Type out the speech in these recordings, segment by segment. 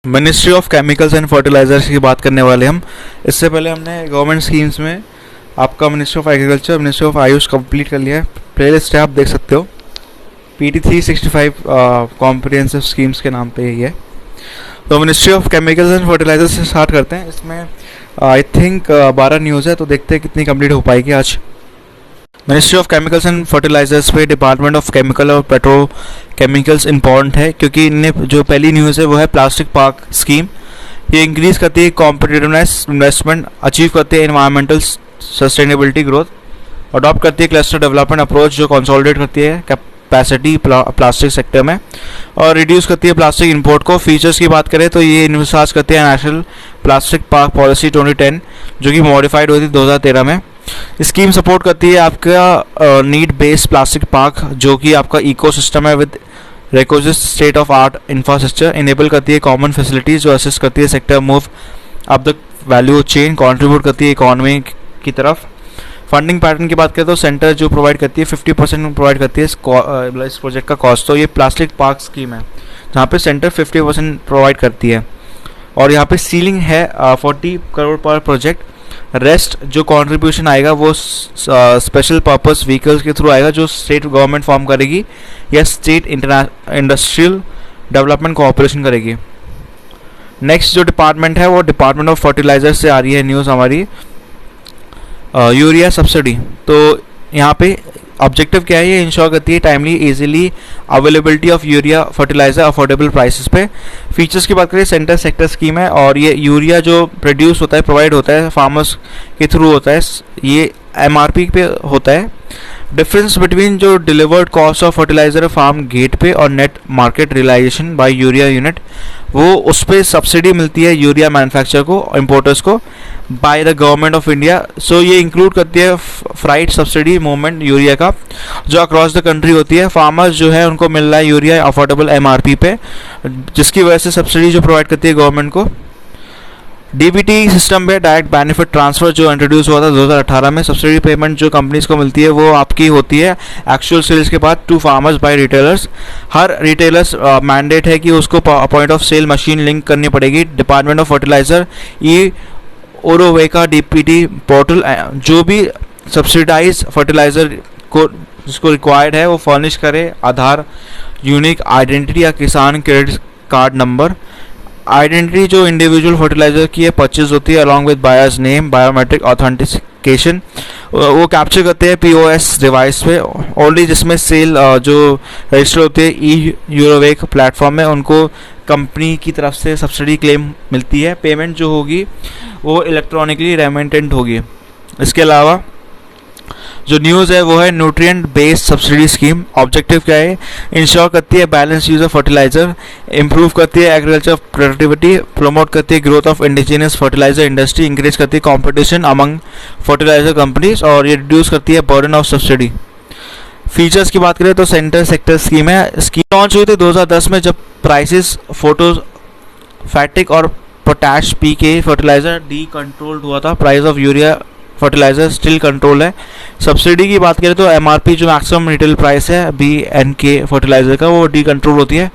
Ministry of chemicals and fertilizers की बात करने वाले हम। इससे पहले हमने गवर्नमेंट स्कीम्स में आपका ministry of agriculture, ministry of Ayush complete कर लिया है। प्लेलिस्ट है, आप देख सकते हो। PT 365 कॉम्प्रिहेंसिव स्कीम्स के नाम पे यही है। तो ministry of chemicals and fertilizers से स्टार्ट करते हैं। इसमें आई थिंक 12 न्यूज़ है, तो देखते हैं कितनी कंप्लीट हो पाएगी आज। Ministry of chemicals and fertilizers पे डिपार्टमेंट ऑफ केमिकल और पेट्रो केमिकल्स इंपॉर्टेंट है, क्योंकि इनने जो पहली न्यूज़ है वो है प्लास्टिक पार्क स्कीम। ये इंक्रीज करती है कॉम्पिटिटिवनेस, इन्वेस्टमेंट, अचीव करती है एनवायरमेंटल सस्टेनेबिलिटी, ग्रोथ, अडॉप्ट करती है क्लस्टर डेवलपमेंट अप्रोच जो कंसोलिडेट करती है कैपेसिटी प्लास्टिक सेक्टर में, और रिड्यूस करती है प्लास्टिक इंपोर्ट को। फीचर्स की बात करें तो ये इन्विसाज करती है नेशनल प्लास्टिक पार्क पॉलिसी 2010 जो कि मॉडिफाइड हुई थी 2013 में। स्कीम सपोर्ट करती है आपका नीड बेस्ड प्लास्टिक पार्क जो कि आपका इकोसिस्टम है with requisite state of art infrastructure. Enable करती है कॉमन फैसिलिटीज जो असिस्ट करती है sector move up the value chain, contribute करती है इकोनॉमी की तरफ। फंडिंग पैटर्न की बात करें तो सेंटर जो प्रोवाइड करती है 50% प्रोवाइड करती है इस प्रोजेक्ट का कॉस्ट। तो ये प्लास्टिक पार्क स्कीम है जहाँ पे सेंटर 50% प्रोवाइड करती है, और यहाँ पे सीलिंग है 40 करोड़ पर प्रोजेक्ट। रेस्ट जो कंट्रीब्यूशन आएगा वो स्पेशल पर्पस व्हीकल्स के थ्रू आएगा जो स्टेट गवर्नमेंट फॉर्म करेगी या स्टेट इंडस्ट्रियल डेवलपमेंट कोऑपरेशन करेगी। नेक्स्ट जो डिपार्टमेंट है वो डिपार्टमेंट ऑफ फर्टिलाइजर से आ रही है न्यूज़ हमारी। यूरिया सब्सिडी, तो यहाँ पे ऑब्जेक्टिव क्या है, ये इंश्योर करती है timely easily availability of urea fertilizer affordable prices पे। फीचर्स की बात करें सेंटर सेक्टर स्कीम है, और ये यूरिया जो प्रोड्यूस होता है प्रोवाइड होता है फार्मर्स के थ्रू होता है, ये MRP पे होता है। डिफरेंस बिटवीन जो delivered cost of fertiliser farm gate पे और net market realisation by urea unit, वो उस पर सब्सिडी मिलती है यूरिया मैन्युफैक्चर को, इम्पोर्टर्स को by the government of India. So ये इंक्लूड करती है फ्राइट सब्सिडी मूवमेंट यूरिया का जो अक्रॉस द कंट्री होती है। फार्मर्स जो है उनको मिल रहा है यूरिया अफोर्डेबल MRP पे, जिसकी वजह से सब्सिडी जो प्रोवाइड करती है गवर्नमेंट को। DBT सिस्टम पे डायरेक्ट बेनिफिट ट्रांसफ़र जो इंट्रोड्यूस हुआ था 2018 में। सब्सिडी पेमेंट जो कंपनीज को मिलती है वो आपकी होती है एक्चुअल सेल्स के बाद टू फार्मर्स बाय रिटेलर्स। हर रिटेलर्स मैंडेट है कि उसको point of sale machine link करनी पड़ेगी। डिपार्टमेंट ऑफ फर्टिलाइजर ओरोवेका DPT पोर्टल जो भी सब्सिडाइज फर्टिलाइजर को जिसको रिक्वायर्ड है वो फर्निश करे आधार, यूनिक आइडेंटिटी या किसान क्रेडिट कार्ड नंबर। आइडेंटिटी जो इंडिविजुअल फर्टिलाइजर की है परचेज होती है along with buyers name, biometric authentication वो कैप्चर करते हैं POS डिवाइस पे ओनली, जिसमें सेल जो रजिस्टर होते हैं यूरोवेक प्लेटफॉर्म में उनको कंपनी की तरफ से सब्सिडी क्लेम मिलती है। पेमेंट जो होगी वो इलेक्ट्रॉनिकली रेमिटेंट होगी। इसके अलावा जो न्यूज़ है वो है nutrient based subsidy scheme. Objective क्या है, इंश्योर करती है balance use of fertilizer, improve करती है एग्रीकल्चर प्रोडक्टिविटी, प्रमोट करती है growth of indigenous fertilizer industry, increase करती है कंपटीशन अमंग फर्टिलाइजर कंपनीज, और ये रिड्यूस करती है बर्डन ऑफ सब्सिडी। फीचर्स की बात करें तो सेंटर सेक्टर स्कीम है। स्कीम लॉन्च हुई थी 2010 में जब प्राइसेस फोटोफैटिक और potash PK fertilizer decontrolled हुआ था। Price of urea fertilizer still control है। सब्सिडी की बात करें तो MRP जो मैक्सिमम रिटेल प्राइस है BNK फर्टिलाइजर का वो डी कंट्रोल होती है।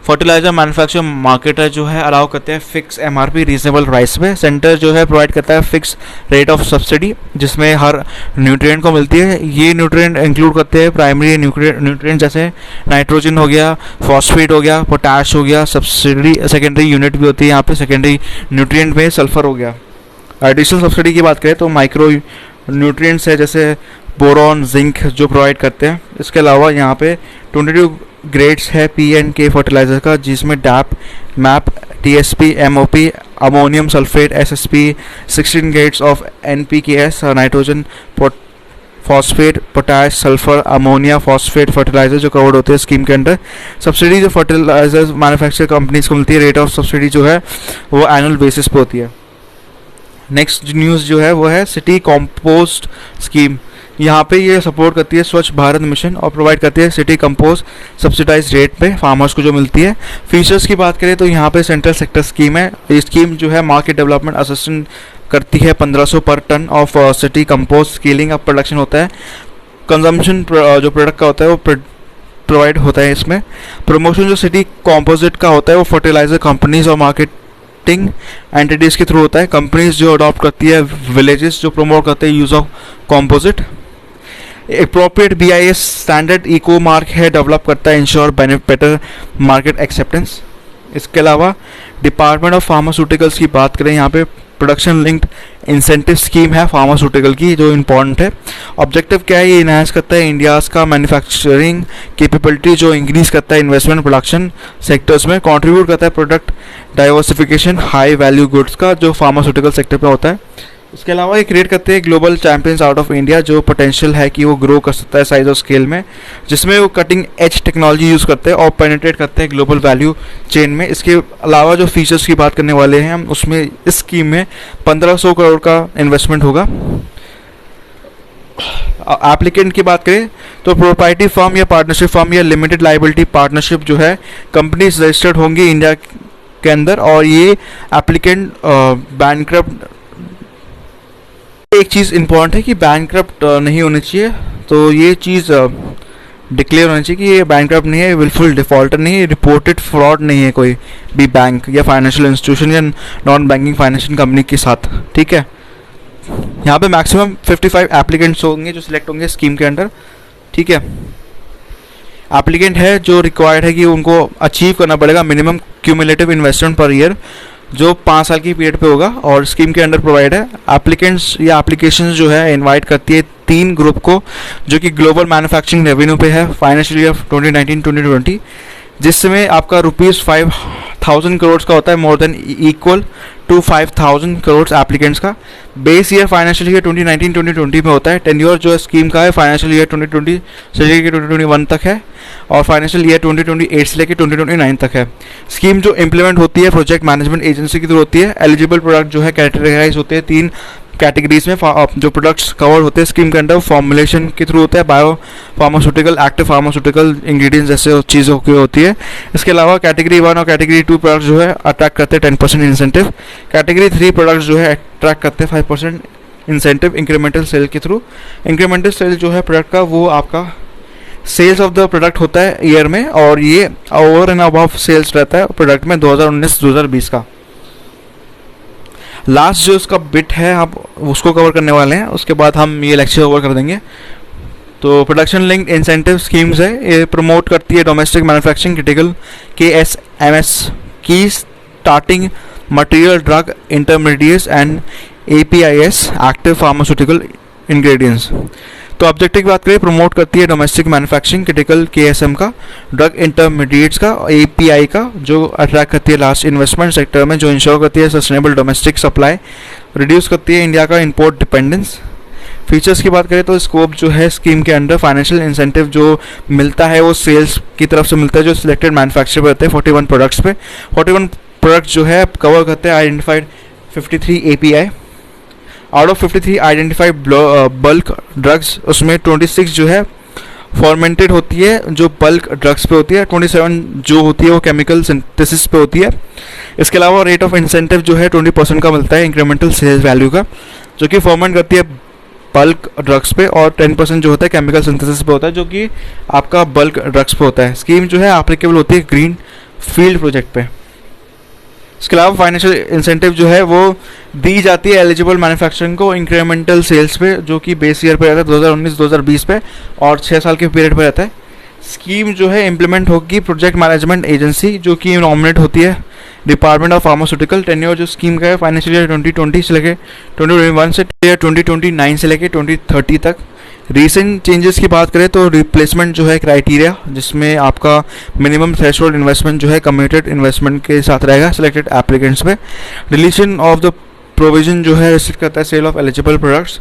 फर्टिलाइजर मैन्युफैक्चर मार्केटर जो है अलाउ करते हैं फिक्स MRP रीजनेबल प्राइस पे। सेंटर जो है प्रोवाइड करता है फिक्स रेट ऑफ सब्सिडी जिसमें हर न्यूट्रिएंट को मिलती है। ये न्यूट्रिएंट इंक्लूड करते हैं प्राइमरी न्यूट्रिएंट जैसे नाइट्रोजन हो गया, फॉस्फेट हो गया, पोटैश हो गया। सब्सिडी सेकेंडरी यूनिट भी होती है यहाँ पे, सेकेंडरी न्यूट्रिएंट में सल्फर हो गया। एडिशनल सब्सिडी की बात करें तो माइक्रो न्यूट्रिएंट्स है जैसे बोरॉन, जिंक जो प्रोवाइड करते हैं। इसके अलावा यहाँ पे 22 ग्रेड्स है PNK फर्टिलाइजर का, जिसमें DAP, MAP, TSP, MOP, ammonium sulphate, SSP, 16 grades of NPKs, nitrogen, phosphate, potash, sulphur, ammonia, phosphate fertilizer जो कवर्ड होते हैं स्कीम के अंडर। सब्सिडी जो फर्टिलाइजर मैन्युफैक्चर कंपनीज को मिलती है, रेट ऑफ सब्सिडी जो है वो एनुअल बेसिस पे होती है। नेक्स्ट न्यूज़ जो है वो है सिटी कंपोस्ट स्कीम। यहाँ पे ये सपोर्ट करती है स्वच्छ भारत मिशन और प्रोवाइड करती है सिटी कंपोस्ट सब्सिडाइज रेट पे फार्मर्स को जो मिलती है। फीचर्स की बात करें तो यहाँ पे सेंट्रल सेक्टर स्कीम है। ये स्कीम जो है मार्केट डेवलपमेंट असिस्टेंट करती है। 1500 पर ton of city compost scaling up production होता है। कंजम्पशन जो प्रोडक्ट का होता है वो प्रोवाइड होता है इसमें। प्रमोशन जो सिटी कॉम्पोजिट का होता है वो फर्टिलाइजर कंपनीज और मार्केट अडॉप्टिंग एंटिटीज़ के थ्रू होता है। कंपनीज जो अडॉप्ट करती है, विलेजेस जो प्रमोट करते हैं use of composite. Appropriate BIS standard eco mark है, डेवलप करता है, इंश्योर बेटर मार्केट एक्सेप्टेंस। इसके अलावा डिपार्टमेंट ऑफ फार्मास्यूटिकल्स की बात करें, यहाँ पे प्रोडक्शन लिंक्ड इंसेंटिव स्कीम है फार्मास्यूटिकल की, जो इम्पॉर्टेंट है। ऑब्जेक्टिव क्या है, ये इनहांस करता है इंडियाज़ का मैन्युफैक्चरिंग कैपेबिलिटी, जो इंक्रीज करता है इन्वेस्टमेंट प्रोडक्शन सेक्टर्स में, कंट्रीब्यूट करता है product diversification high value goods का, जो फार्मास्यूटिकल सेक्टर पे होता है। इसके अलावा ये क्रिएट करते हैं global champions out of India, जो पोटेंशियल है कि वो ग्रो कर सकता है साइज और स्केल में, जिसमें वो कटिंग एज टेक्नोलॉजी यूज़ करते हैं और पेनिट्रेट करते हैं ग्लोबल वैल्यू चेन में। इसके अलावा जो फीचर्स की बात करने वाले हैं हम, उसमें इस स्कीम में 1500 करोड़ का इन्वेस्टमेंट होगा। एप्लीकेंट की बात करें तो प्रोप्राइटरी फर्म या पार्टनरशिप फर्म या लिमिटेड लाइबिलिटी पार्टनरशिप जो है कंपनीज रजिस्टर्ड होंगी इंडिया के अंदर, और ये एप्लीकेंट बैंकक्रप्ट, एक चीज़ इंपॉर्टेंट है कि बैंकक्रप्ट नहीं होनी चाहिए, तो ये चीज़ डिक्लेयर होनी चाहिए कि ये बैंकक्रप्ट नहीं है, विलफुल डिफॉल्टर नहीं है, रिपोर्टेड फ्रॉड नहीं है कोई भी बैंक या फाइनेंशियल इंस्टीट्यूशन या नॉन बैंकिंग फाइनेंशियल कंपनी के साथ। ठीक है, यहाँ पे मैक्सिमम 55 एप्लीकेंट्स होंगे जो सिलेक्ट होंगे स्कीम के अंडर। ठीक है, एप्लीकेंट है जो रिक्वायर्ड है कि उनको अचीव करना पड़ेगा minimum cumulative investment per year, जो 5 साल की पीरियड पे होगा और स्कीम के अंडर प्रोवाइड है। एप्लीकेंट्स या एप्लीकेशंस जो है इनवाइट करती है 3 ग्रुप को, जो कि ग्लोबल मैन्युफैक्चरिंग रेवेन्यू पे है फाइनेंशियल ईयर 2019-2020, जिसमें आपका ₹5,000 करोड़ का होता है, more than equal to 5,000 crore applicants का। बेस ईयर फाइनेंशियल ईयर 2019-2020 में होता है। टेन्योर जो स्कीम का है फाइनेंशियल ईयर 2020 से लेकर 2021 तक है, और फाइनेंशियल ईयर 2028 से लेकर 2029 तक है। स्कीम जो इम्प्लीमेंट होती है प्रोजेक्ट मैनेजमेंट एजेंसी के थ्रू होती है। एलिजिबल प्रोडक्ट जो है कैटेगराइज होते हैं 3 कैटेगरीज में। जो प्रोडक्ट्स कवर होते हैं स्कीम के अंडर फॉर्मुलेशन के थ्रू होता है, bio pharmaceutical, active pharmaceutical ingredients जैसे चीज़ों की होती है। इसके अलावा कैटेगरी 1 और कैटेगरी 2 प्रोडक्ट्स जो है अट्रैक्ट करते हैं 10% इंसेंटिव। कैटेगरी 3 प्रोडक्ट्स जो है अट्रैक्ट करते हैं 5% इंसेंटिव इंक्रीमेंटल सेल के थ्रू। इंक्रीमेंटल सेल जो है प्रोडक्ट का, वो आपका सेल्स ऑफ द प्रोडक्ट होता है ईयर में, और ये ओवर एंड अबव सेल्स रहता है प्रोडक्ट में 2019-2020 का। लास्ट जो इसका बिट है आप उसको कवर करने वाले हैं, उसके बाद हम ये लेक्चर ओवर कर देंगे। तो प्रोडक्शन लिंक्ड इंसेंटिव स्कीम्स है, ये प्रमोट करती है डोमेस्टिक मैन्युफैक्चरिंग क्रिटिकल KSMS की starting material, drug intermediates and APIs active pharmaceutical ingredients. तो ऑब्जेक्टिव की बात करें, प्रमोट करती है डोमेस्टिक मैन्युफैक्चरिंग क्रिटिकल KSM का, ड्रग इंटरमीडिएट्स का, API का, जो अट्रैक्ट करती है लास्ट इन्वेस्टमेंट सेक्टर में, जो इंश्योर करती है सस्टेनेबल डोमेस्टिक सप्लाई, रिड्यूस करती है इंडिया का इंपोर्ट डिपेंडेंस। फीचर्स की बात करें तो स्कोप जो है स्कीम के अंडर फाइनेंशियल इंसेंटिव जो मिलता है वो सेल्स की तरफ से मिलता है, जो सिलेक्टेड मैन्युफैक्चर रहते हैं 41 प्रोडक्ट्स पे। 41 प्रोडक्ट जो है कवर करते हैं identified 53 API। Out of 53 identified bulk drugs, उसमें 26 जो है फॉर्मेंटेड होती है जो बल्क ड्रग्स पे होती है, 27 जो होती है वो केमिकल सिंथेसिस पे होती है। इसके अलावा रेट ऑफ इंसेंटिव जो है 20% का मिलता है इंक्रीमेंटल सेल्स वैल्यू का, जो कि फॉर्मेंट करती है बल्क ड्रग्स पे, और 10% जो होता है केमिकल सिंथेसिस पे होता है, जो कि आपका बल्क ड्रग्स पे होता है। स्कीम जो है एप्लीकेबल होती है ग्रीन फील्ड प्रोजेक्ट पे। इसके अलावा फाइनेंशियल इंसेंटिव जो है वो दी जाती है एलिजिबल मैन्युफैक्चरिंग को इंक्रीमेंटल सेल्स पे, जो कि बेस ईयर पे रहता है 2019-2020 पे, और 6 साल के पीरियड पे रहता है। स्कीम जो है इम्प्लीमेंट होगी प्रोजेक्ट मैनेजमेंट एजेंसी, जो कि नॉमिनेट होती है डिपार्टमेंट ऑफ फार्मास्यूटिकल। टेन्योर जो स्कीम का है फाइनेंशियल ईयर 2020 से लेकर 2021 से 2029 से लेकर 2030 तक। रीसेंट चेंजेस की बात करें तो रिप्लेसमेंट जो है क्राइटेरिया, जिसमें आपका मिनिमम थ्रेशोल्ड इन्वेस्टमेंट जो है कम्यूटेड इन्वेस्टमेंट के साथ रहेगा सिलेक्टेड एप्लीकेंट्स में। डिलीशन ऑफ द प्रोविजन जो है रिस्ट्रिक्ट करता है sale of eligible products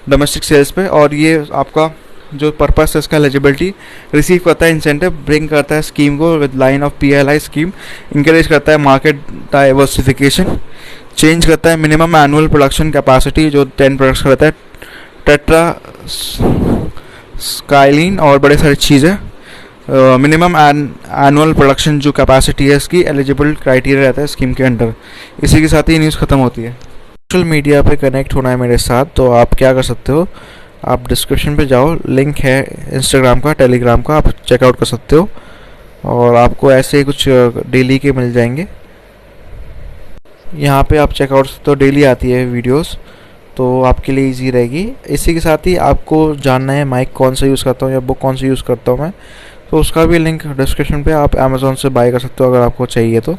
domestic sales पे, और ये आपका जो पर्पस है इसका एलिजिबिलिटी रिसीव करता है इंसेंटिव, ब्रिंग करता है स्कीम को with line of PLI scheme, encourage करता है मार्केट डाइवर्सिफिकेशन, चेंज करता है मिनिमम एनुअल प्रोडक्शन कैपेसिटी जो 10 प्रोडक्ट्स का रहता है, टेट्रा स्काइलिन और बड़े सारी चीज़ें। मिनिमम एनुअल प्रोडक्शन जो कैपेसिटी है इसकी एलिजिबल क्राइटेरिया रहता है स्कीम के अंडर। इसी के साथ ही न्यूज़ ख़त्म होती है। सोशल मीडिया पे कनेक्ट होना है मेरे साथ, तो आप क्या कर सकते हो, आप डिस्क्रिप्शन पे जाओ, लिंक है इंस्टाग्राम का, टेलीग्राम का, आप चेकआउट कर सकते हो, और आपको ऐसे ही कुछ डेली के मिल जाएंगे। यहाँ पे आप चेकआउट तो डेली आती है वीडियोस, तो आपके लिए इजी रहेगी। इसी के साथ ही आपको जानना है माइक कौन सा यूज़ करता हूँ या बुक कौन सी यूज़ करता हूँ मैं, तो उसका भी लिंक डिस्क्रिप्शन पे आप अमेज़ॉन से बाय कर सकते हो अगर आपको चाहिए तो।